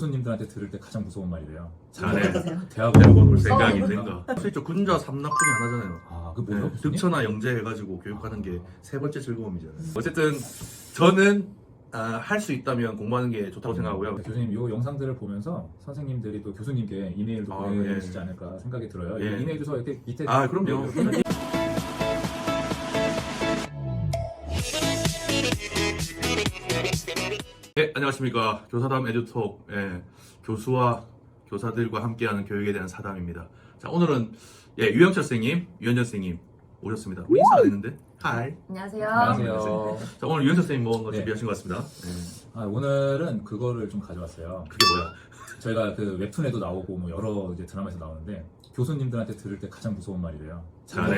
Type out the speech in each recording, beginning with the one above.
교수님들한테 들을 때 가장 무서운 말이래요. 자네 대학원 올 올 생각이 생각이 있는가? 사실 저 군자 삼납 중에 하나잖아요. 아, 그 뭐예요? 교수님? 득천화 영재 해가지고 교육하는 게 세 번째 즐거움이잖아요. 어쨌든 저는 할 수 있다면 공부하는 게 좋다고 생각하고요. 교수님, 이 영상들을 보면서 선생님들이 또 교수님께 이메일도 보내시지 않을까 생각이 들어요. 예. 이 이메일 주소 이렇게 밑에 그럼요. 네, 안녕하십니까. 교사담 에듀톡 교수와 교사들과 함께하는 교육에 대한 사담입니다. 자, 오늘은 유영철 선생님, 유현전 선생님 오셨습니다. 우리 인사 안 했는데? 하이. 안녕하세요. 안녕하세요. 자, 오늘 유현철 선생님 뭔가 네. 준비하신 것 같습니다. 오늘은 그거를 좀 가져왔어요. 그게 뭐야? 저희가 그 웹툰에도 나오고 뭐 여러 이제 드라마에서 나오는데 교수님들한테 들을 때 가장 무서운 말이래요. 자네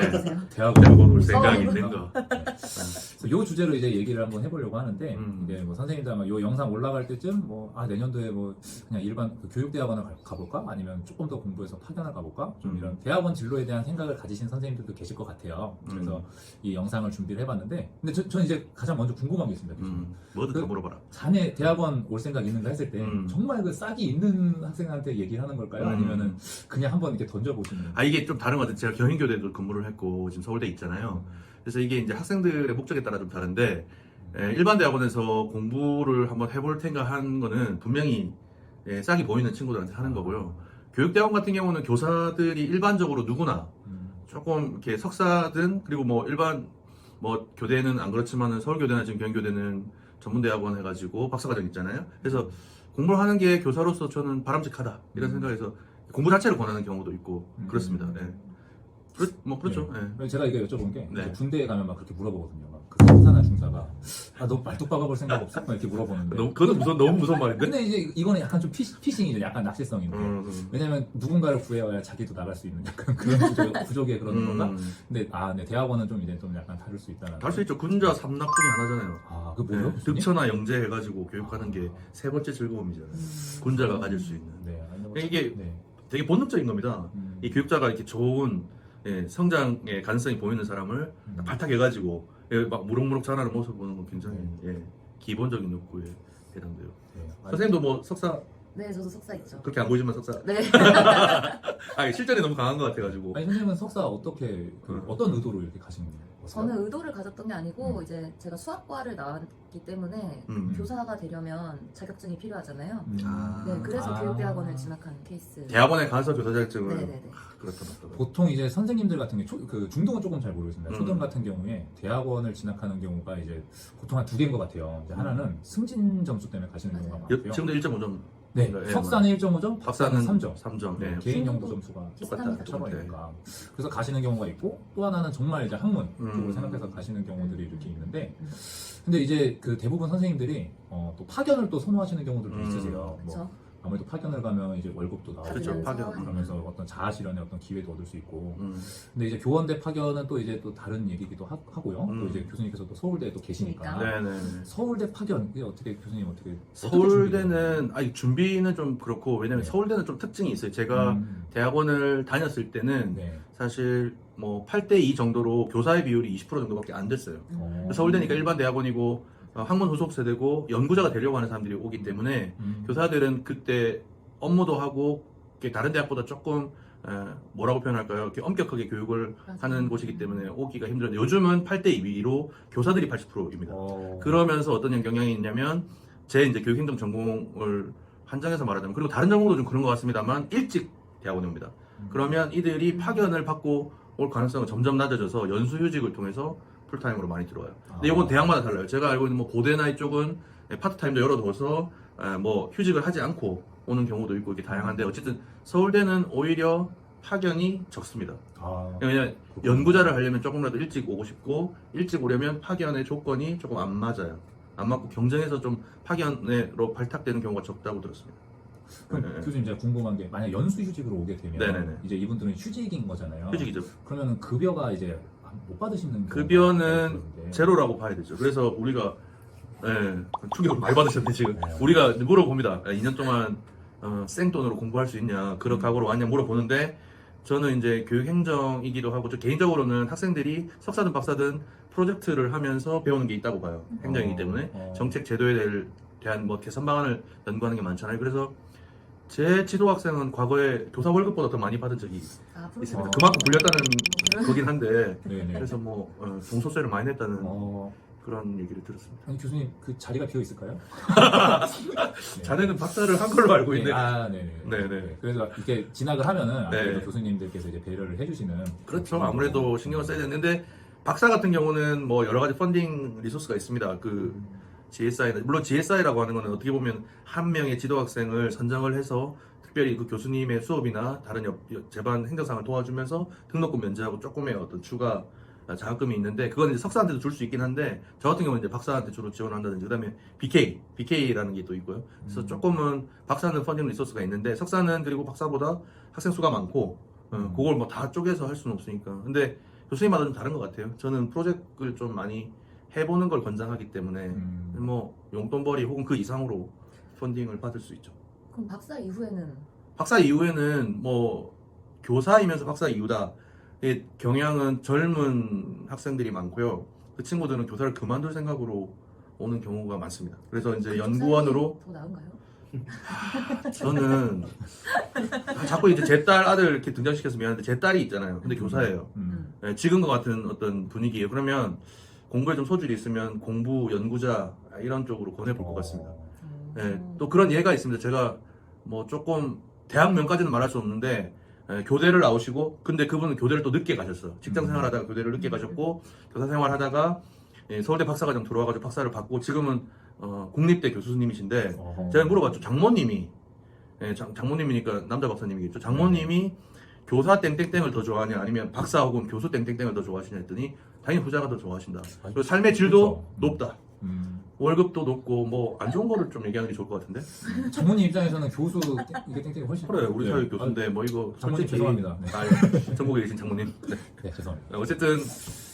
대학원 올 생각이 있는가? 그래서 요 주제로 이제 얘기를 한번 해보려고 하는데 이제 뭐 선생님들 아마 요 영상 올라갈 때쯤 내년도에 뭐 그냥 일반 그 교육대학원을 가볼까 아니면 조금 더 공부해서 파견을 가볼까 좀 이런 대학원 진로에 대한 생각을 가지신 선생님들도 계실 것 같아요. 그래서 이 영상을 준비를 해봤는데 근데 저는 이제 가장 먼저 궁금한 게 있습니다. 교수님. 뭐든 다 물어봐라. 자네 대학원 올 생각 있는가 했을 때 정말 그 싹이 있는 학생한테 얘기를 하는 걸까요? 아니면은 그냥 한번 이렇게 던져보시는? 이게 좀 다른 것 같아요. 제가 경인교대도 근무를 했고 지금 서울대 있잖아요. 그래서 이게 이제 학생들의 목적에 따라 좀 다른데 일반 대학원에서 공부를 한번 해볼 텐가 한 거는 분명히 싹이 보이는 친구들한테 하는 거고요. 교육대학원 같은 경우는 교사들이 일반적으로 누구나 조금 이렇게 석사든 그리고 뭐 일반 뭐 교대는 안 그렇지만은 서울교대나 지금 경인교대는 전문대학원 해가지고 박사과정 있잖아요. 그래서 공부를 하는 게 교사로서 저는 바람직하다 이런 생각에서 공부 자체를 권하는 경우도 있고 그렇습니다. 그렇죠. 네. 제가 이거 여쭤본 게 네. 군대에 가면 막 그렇게 물어보거든요. 막 그 상사나 중사가 너 말뚝 박아볼 생각 없어? 막 이렇게 물어보는데. 그것도 너무 무서운 말인데? 근데 이제 이거는 약간 좀 피싱이죠. 약간 낚시성인데. 왜냐면 누군가를 구해와야 자기도 나갈 수 있는 약간 그런 부족의 그런 건가? 근데 네, 대학원은 좀 이제 좀 약간 다를 수 있다는. 다를 수 있죠. 군자 삼납 중에 하나잖아요. 그 뭐예요? 교수님? 득천화 영재 해가지고 교육하는 게 세 번째 즐거움이잖아요. 군자가 가질 수 있는. 이게 되게 본능적인 겁니다. 이 교육자가 이렇게 좋은 성장의 가능성이 보이는 사람을 발탁해가지고 막 무럭무럭 자라는 모습을 보는 건 굉장히 기본적인 욕구에 해당돼요. 선생님도 뭐 석사 네, 저도 석사 있죠. 그렇게 안 보이지만 석사. 네. 실전이 너무 강한 것 같아가지고. 아니 선생님은 석사 어떻게 어떤 의도로 이렇게 가신 거예요? 저는 의도를 가졌던 게 아니고 이제 제가 수학과를 나왔기 때문에 교사가 되려면 자격증이 필요하잖아요. 네, 그래서 교육대학원을 진학한 케이스. 대학원에 가서 교사 자격증을. 네네네. 그렇다. 보통 이제 선생님들 같은 게 그 중등은 조금 잘 모르겠습니다. 초등 같은 경우에 대학원을 진학하는 경우가 이제 보통 한 두 개인 것 같아요. 이제 하나는 승진 점수 때문에 가시는 경우가 많고요. 지금도 1.5점. 네, 석사는 1.5점, 박사는 3점. 3점. 네, 개인 연구 점수가 비슷합니다. 차이니까. 그래서 가시는 경우가 있고 또 하나는 정말 이제 학문 쪽으로 생각해서 가시는 경우들이 이렇게 있는데, 근데 이제 그 대부분 선생님들이 또 파견을 또 선호하시는 경우들도 있으세요. 그렇죠. 아무래도 파견을 가면 이제 월급도 나오고 그렇죠, 파견. 그러면서 어떤 자아실현의 어떤 기회도 얻을 수 있고. 근데 이제 교원대 파견은 또 이제 또 다른 얘기기도 하고요. 또 이제 교수님께서 또 서울대에 또 계시니까. 네네. 서울대 파견 이게 어떻게 교수님 어떻게? 서울대는 준비는 좀 그렇고 왜냐면 네. 서울대는 좀 특징이 있어요. 제가 대학원을 다녔을 때는 네. 사실 뭐 8대2 정도로 교사의 비율이 20% 정도밖에 안 됐어요. 서울대니까 일반 대학원이고 학문 후속 세대고 연구자가 되려고 하는 사람들이 오기 때문에 교사들은 그때 업무도 하고 다른 대학보다 조금 뭐라고 표현할까요? 이렇게 엄격하게 교육을 하는 곳이기 때문에 오기가 힘들었는데 요즘은 8대2로 교사들이 80%입니다. 그러면서 어떤 영향이 있냐면 제 이제 교육행정 전공을 한정해서 말하자면 그리고 다른 전공도 좀 그런 것 같습니다만 일찍 대학원에 옵니다. 그러면 이들이 파견을 받고 올 가능성은 점점 낮아져서 연수휴직을 통해서 풀타임으로 많이 들어와요. 근데 이건 대학마다 달라요. 제가 알고 있는 뭐 고대나 이쪽은 파트타임도 열어둬서 뭐 휴직을 하지 않고 오는 경우도 있고 이렇게 다양한데 어쨌든 서울대는 오히려 파견이 적습니다. 왜냐면 연구자를 하려면 조금이라도 일찍 오고 싶고 일찍 오려면 파견의 조건이 조금 안 맞아요. 안 맞고 경쟁에서 좀 파견으로 발탁되는 경우가 적다고 들었습니다. 그럼 교수님 제가 궁금한 게 만약 연수휴직으로 오게 되면 네네네. 이제 이분들은 휴직인 거잖아요. 휴직이죠. 그러면 급여가 이제 못 받으시는 급여는 제로라고 봐야 되죠. 그래서 우리가 충격을 많이 받으셨네 지금. 우리가 물어봅니다. 2년 동안 생돈으로 공부할 수 있냐, 그런 각오로 왔냐 물어보는데 저는 이제 교육행정이기도 하고 저 개인적으로는 학생들이 석사든 박사든 프로젝트를 하면서 배우는 게 있다고 봐요. 행정이기 때문에 정책 제도에 대한 뭐 개선 방안을 연구하는 게 많잖아요. 그래서 제 지도 학생은 과거에 교사 월급보다 더 많이 받은 적이 아, 있습니다. 어. 그만큼 불렸다는 거긴 한데 네네. 그래서 뭐 종소세를 많이 냈다는 어, 그런 얘기를 들었습니다. 아니 교수님 그 자리가 비어 있을까요? 네. 자네는 박사를 한 걸로 알고 네, 있는데 아, 네네. 네네. 그래서 이렇게 진학을 하면은 아무래도 네. 교수님들께서 이제 배려를 해주시는. 그렇죠. 아무래도 신경을 써야 되는데 박사 같은 경우는 뭐 여러 가지 펀딩 리소스가 있습니다. 그 GSI 물론 GSI라고 하는 거는 어떻게 보면 한 명의 지도 학생을 선정을 해서 특별히 그 교수님의 수업이나 다른 제반 행정상을 도와주면서 등록금 면제하고 조금의 어떤 추가 장학금이 있는데 그건 이제 석사한테도 줄 수 있긴 한데 저 같은 경우는 이제 박사한테 주로 지원한다든지 그다음에 BK라는 게 또 있고요. 그래서 조금은 박사는 펀딩 리소스가 있는데 석사는 그리고 박사보다 학생 수가 많고 그걸 뭐 다 쪼개서 할 수는 없으니까. 근데 교수님마다 좀 다른 것 같아요. 저는 프로젝트를 좀 많이 해보는 걸 권장하기 때문에 뭐 용돈벌이 혹은 그 이상으로 펀딩을 받을 수 있죠. 그럼 박사 이후에는 박사 이후에는 뭐 교사이면서 박사 이후다. 이 경향은 젊은 학생들이 많고요. 그 친구들은 교사를 그만둘 생각으로 오는 경우가 많습니다. 그래서 이제 그 연구원으로 더 나은가요? 저는 자꾸 이제 제 딸 아들 이렇게 등장시켜서 미안한데 제 딸이 있잖아요. 근데 교사예요. 네, 지금과 같은 어떤 분위기예요. 그러면 공부에 좀 소질이 있으면 공부 연구자 이런 쪽으로 권해볼 것 같습니다. 네, 또 그런 예가 있습니다. 제가 뭐 조금 대학명까지는 말할 수 없는데 교대를 나오시고 근데 그분은 교대를 또 늦게 가셨어요. 직장 생활하다가 교대를 늦게 가셨고 교사 생활하다가 서울대 박사과정 들어와가지고 박사를 받고 지금은 국립대 교수님이신데 제가 물어봤죠. 장모님이 장모님이니까 남자 박사님이겠죠. 장모님이 교사 땡땡땡을 더 좋아하냐 아니면 박사 혹은 교수 땡땡땡을 더 좋아하시냐 했더니 당연히 후자가 더 좋아하신다. 그리고 삶의 질도 그렇죠. 높다. 월급도 높고 뭐 안 좋은 거를 좀 얘기하는 게 좋을 것 같은데. 장모님 입장에서는 교수 이게 땡땡이 훨씬. 그래 우리 사회 네. 교수인데 뭐 이거 장모님 죄송합니다. 네. 전국에 계신 장모님. 네. 네, 죄송합니다. 어쨌든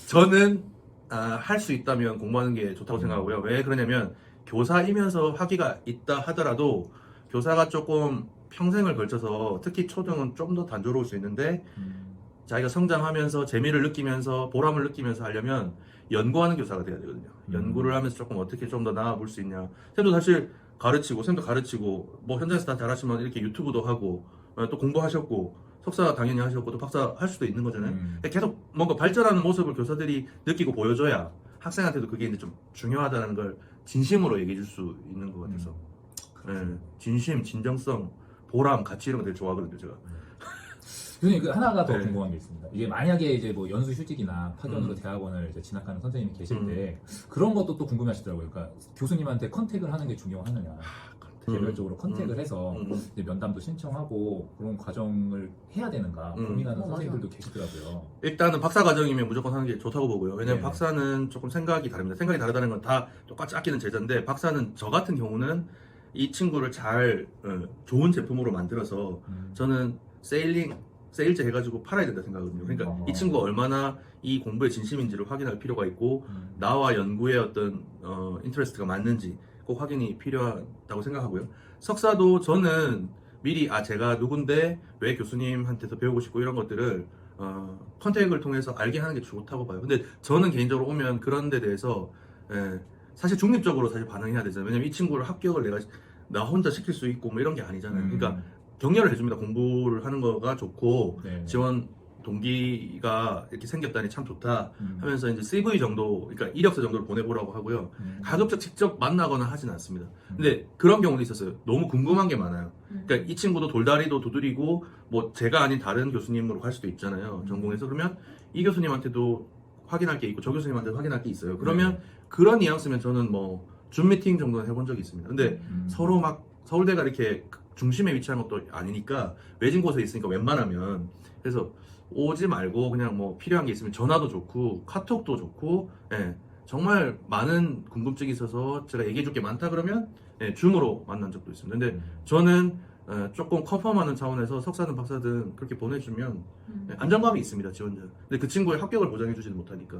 저는 할 수 있다면 공부하는 게 좋다고 생각하고요. 왜 그러냐면 교사이면서 학위가 있다 하더라도 교사가 조금 평생을 걸쳐서 특히 초등은 좀 더 단조로울 수 있는데 자기가 성장하면서 재미를 느끼면서 보람을 느끼면서 하려면 연구하는 교사가 돼야 되거든요. 연구를 하면서 조금 어떻게 좀 더 나아볼 수 있냐. 쌤도 사실 가르치고 쌤도 가르치고 뭐 현장에서 다 잘하시면 이렇게 유튜브도 하고 또 공부하셨고 석사 당연히 하셨고 또 박사 할 수도 있는 거잖아요. 계속 뭔가 발전하는 모습을 교사들이 느끼고 보여줘야 학생한테도 그게 이제 좀 중요하다는 걸 진심으로 얘기해 줄 수 있는 것 같아서 진심, 진정성, 보람, 가치 이런 거 되게 좋아하거든요 제가. 교수님 그 하나가 더 네. 궁금한 게 있습니다. 이게 만약에 이제 뭐 연수 휴직이나 파견으로 대학원을 이제 진학하는 선생님이 계실 때 그런 것도 또 궁금해하시더라고요. 그러니까 교수님한테 컨택을 하는 게 중요하느냐. 개별적으로 컨택을 해서 이제 면담도 신청하고 그런 과정을 해야 되는가 고민하는 선생님들도 계시더라고요. 일단은 박사 과정이면 무조건 하는 게 좋다고 보고요. 왜냐면 네. 박사는 조금 생각이 다릅니다. 생각이 다르다는 건 다 똑같이 아끼는 제자인데 박사는 저 같은 경우는 이 친구를 잘 좋은 제품으로 만들어서 저는 세일즈 해가지고 팔아야 된다 생각하거든요. 그러니까 이 친구가 얼마나 이 공부에 진심인지를 확인할 필요가 있고 나와 연구의 어떤 인터레스트가 맞는지 꼭 확인이 필요하다고 생각하고요. 석사도 저는 미리 제가 누군데 왜 교수님한테서 배우고 싶고 이런 것들을 컨택을 통해서 알게 하는 게 좋다고 봐요. 근데 저는 개인적으로 오면 그런 데 대해서 사실 중립적으로 사실 반응해야 되잖아요. 왜냐면 이 친구를 합격을 나 혼자 시킬 수 있고 뭐 이런 게 아니잖아요. 그러니까 격려를 해줍니다. 공부를 하는 거가 좋고 네. 지원 동기가 이렇게 생겼다니 참 좋다 하면서 이제 CV 정도, 그러니까 이력서 정도를 보내보라고 하고요. 가급적 직접 만나거나 하진 않습니다. 근데 그런 경우도 있었어요. 너무 궁금한 게 많아요. 그러니까 이 친구도 돌다리도 두드리고 뭐 제가 아닌 다른 교수님으로 갈 수도 있잖아요. 전공에서. 그러면 이 교수님한테도 확인할 게 있고 저 교수님한테도 확인할 게 있어요. 그러면 그런 뉘앙스면 저는 뭐 줌 미팅 정도는 해본 적이 있습니다. 근데 서로 막 서울대가 이렇게 중심에 위치한 것도 아니니까 외진 곳에 있으니까 웬만하면 그래서 오지 말고 그냥 뭐 필요한 게 있으면 전화도 좋고 카톡도 좋고 정말 많은 궁금증이 있어서 제가 얘기해 줄 게 많다 그러면 줌으로 만난 적도 있습니다. 근데 저는 조금 컨펌하는 차원에서 석사든 박사든 그렇게 보내주면 안정감이 있습니다. 지원자. 근데 그 친구의 합격을 보장해 주지는 못하니까.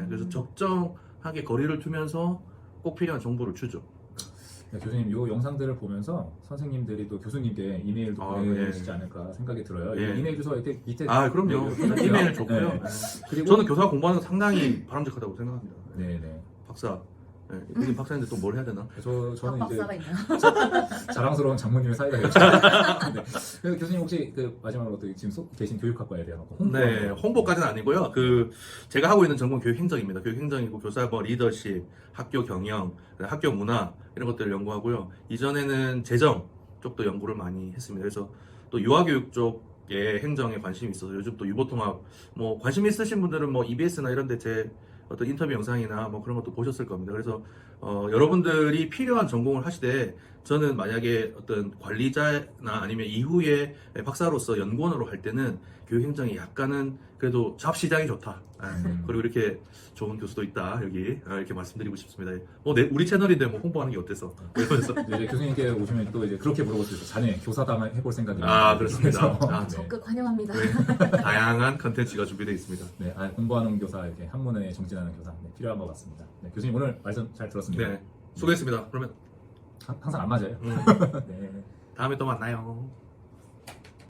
그래서 적정하게 거리를 두면서 꼭 필요한 정보를 주죠. 네, 교수님 이 영상들을 보면서 선생님들이 또 교수님께 이메일도 보내시지 않을까 생각이 들어요. 이메일 주소 이렇게 밑에 그럼요. 이메일 좋고요. 그리고 저는 교사가 공부하는 거 상당히 바람직하다고 생각합니다. 네네. 박사 네, 여기 박사인데 또 뭘 해야 되나? 저는 이제 박사가 있나요? 자랑스러운 장모님의 사이가 있죠. 네. 그래서 교수님 혹시 그 마지막으로 또 지금 계신 교육학과에 대한 홍보. 네, 홍보까지는 아니고요. 제가 하고 있는 전공 교육행정입니다. 교육행정이고 교사 뭐 리더십, 학교 경영, 학교 문화 이런 것들을 연구하고요. 이전에는 재정 쪽도 연구를 많이 했습니다. 그래서 또 유아교육 쪽에 행정에 관심이 있어서 요즘 또 유보통합 뭐 관심 있으신 분들은 뭐 EBS나 이런 데 제 어떤 인터뷰 영상이나 뭐 그런 것도 보셨을 겁니다. 그래서 여러분들이 필요한 전공을 하시되 저는 만약에 어떤 관리자나 아니면 이후에 박사로서 연구원으로 할 때는 교육행정이 약간은 그래도 잡시장이 좋다. 그리고 이렇게 좋은 교수도 있다. 여기 이렇게 말씀드리고 싶습니다. 우리 채널인데 뭐 홍보하는 게 어때서? 그러면서 이제 교수님께 오시면 또 이제 그렇게 물어볼 수 있어요. 자네 교사담 해볼 생각입니다. 그렇습니다. 네. 적극 환영합니다. 네, 다양한 컨텐츠가 준비되어 있습니다. 네, 공부하는 교사, 이렇게 학문에 정진하는 교사 필요한 것 같습니다. 네, 교수님 오늘 말씀 잘 들었습니다. 네, 수고했습니다. 그러면 항상 안 맞아요. 네. 다음에 또 만나요.